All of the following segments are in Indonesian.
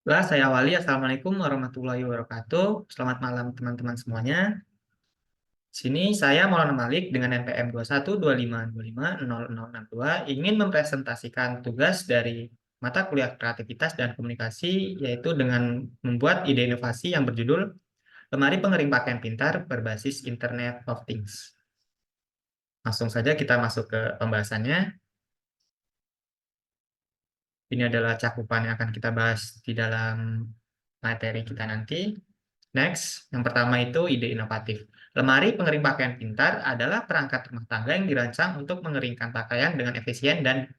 Saya awali. Assalamualaikum warahmatullahi wabarakatuh. Selamat malam teman-teman semuanya. Sini saya Maulana Malik dengan NPM 2125250062 ingin mempresentasikan tugas dari mata kuliah kreativitas dan komunikasi, yaitu dengan membuat ide inovasi yang berjudul Lemari Pengering Pakaian Pintar Berbasis Internet of Things. Langsung saja kita masuk ke pembahasannya. Ini adalah cakupan yang akan kita bahas di dalam materi kita nanti. Next, yang pertama itu ide inovatif. Lemari pengering pakaian pintar adalah perangkat rumah tangga yang dirancang untuk mengeringkan pakaian dengan efisien dan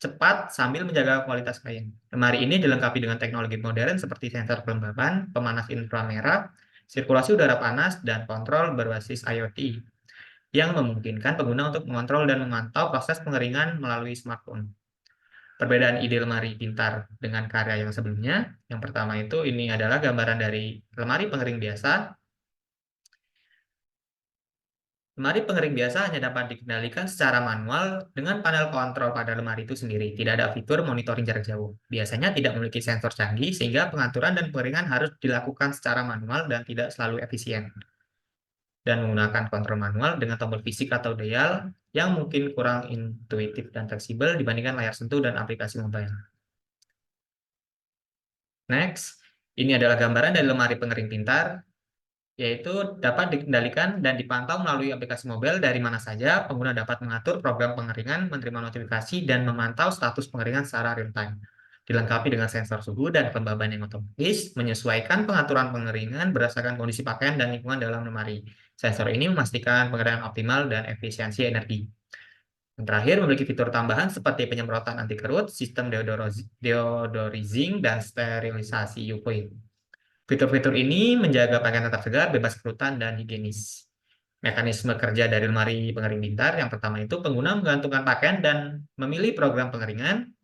cepat sambil menjaga kualitas kain. Lemari ini dilengkapi dengan teknologi modern seperti sensor kelembaban, pemanas inframerah, sirkulasi udara panas, dan kontrol berbasis IoT yang memungkinkan pengguna untuk mengontrol dan memantau proses pengeringan melalui smartphone. Perbedaan ide lemari pintar dengan karya yang sebelumnya, yang pertama itu ini adalah gambaran dari lemari pengering biasa. Lemari pengering biasa hanya dapat dikendalikan secara manual dengan panel kontrol pada lemari itu sendiri. Tidak ada fitur monitoring jarak jauh. Biasanya tidak memiliki sensor canggih, sehingga pengaturan dan pengeringan harus dilakukan secara manual dan tidak selalu efisien. Dan menggunakan kontrol manual dengan tombol fisik atau dial yang mungkin kurang intuitif dan fleksibel dibandingkan layar sentuh dan aplikasi mobile. Next, ini adalah gambaran dari lemari pengering pintar, yaitu dapat dikendalikan dan dipantau melalui aplikasi mobile dari mana saja. Pengguna dapat mengatur program pengeringan, menerima notifikasi, dan memantau status pengeringan secara real-time. Dilengkapi dengan sensor suhu dan kelembaban yang otomatis, menyesuaikan pengaturan pengeringan berdasarkan kondisi pakaian dan lingkungan dalam lemari. Sensor ini memastikan pengeringan optimal dan efisiensi energi. Yang terakhir, memiliki fitur tambahan seperti penyemprotan anti kerut, sistem deodorizing, dan sterilisasi UV. Fitur-fitur ini menjaga pakaian tetap segar, bebas kerutan, dan higienis. Mekanisme kerja dari lemari pengering pintar, yang pertama itu pengguna menggantungkan pakaian dan memilih program pengeringan.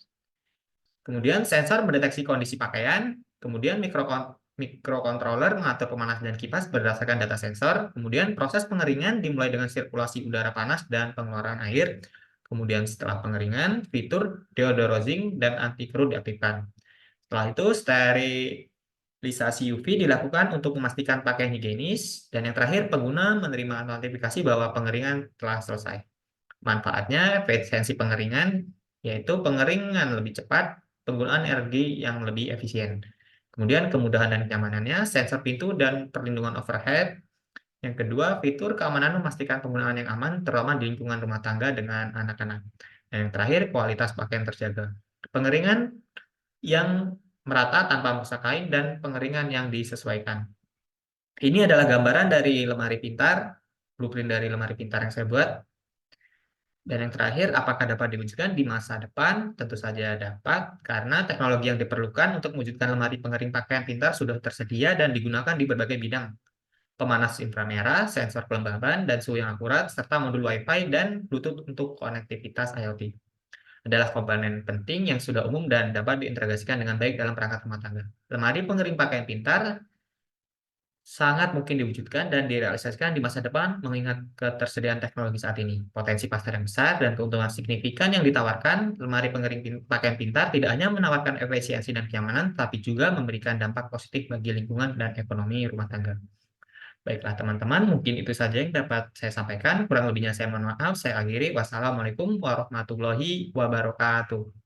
Kemudian sensor mendeteksi kondisi pakaian. Kemudian mikrokontroler mengatur pemanas dan kipas berdasarkan data sensor. Kemudian proses pengeringan dimulai dengan sirkulasi udara panas dan pengeluaran air. Kemudian setelah pengeringan, fitur deodorizing dan anti kerut diaktifkan. Setelah itu, sterilisasi UV dilakukan untuk memastikan pakaian higienis. Dan yang terakhir, pengguna menerima notifikasi bahwa pengeringan telah selesai. Manfaatnya, efisiensi pengeringan, yaitu pengeringan lebih cepat, penggunaan energi yang lebih efisien. Kemudian kemudahan dan kenyamanannya, sensor pintu dan perlindungan overhead. Yang kedua, fitur keamanan memastikan penggunaan yang aman, terutama di lingkungan rumah tangga dengan anak-anak. Dan yang terakhir, kualitas pakaian terjaga. Pengeringan yang merata tanpa merusak kain dan pengeringan yang disesuaikan. Ini adalah gambaran dari lemari pintar, blueprint dari lemari pintar yang saya buat. Dan yang terakhir, apakah dapat diwujudkan di masa depan? Tentu saja dapat, karena teknologi yang diperlukan untuk mewujudkan lemari pengering pakaian pintar sudah tersedia dan digunakan di berbagai bidang. Pemanas inframerah, sensor kelembaban, dan suhu yang akurat, serta modul Wi-Fi dan Bluetooth untuk konektivitas IoT. Adalah komponen penting yang sudah umum dan dapat diintegrasikan dengan baik dalam perangkat rumah tangga. Lemari pengering pakaian pintar sangat mungkin diwujudkan dan direalisasikan di masa depan mengingat ketersediaan teknologi saat ini. Potensi pasar yang besar dan keuntungan signifikan yang ditawarkan, lemari pengering pakaian pintar tidak hanya menawarkan efisiensi dan kenyamanan, tapi juga memberikan dampak positif bagi lingkungan dan ekonomi rumah tangga. Baiklah teman-teman, mungkin itu saja yang dapat saya sampaikan. Kurang lebihnya saya mohon maaf. Saya akhiri. Wassalamualaikum warahmatullahi wabarakatuh.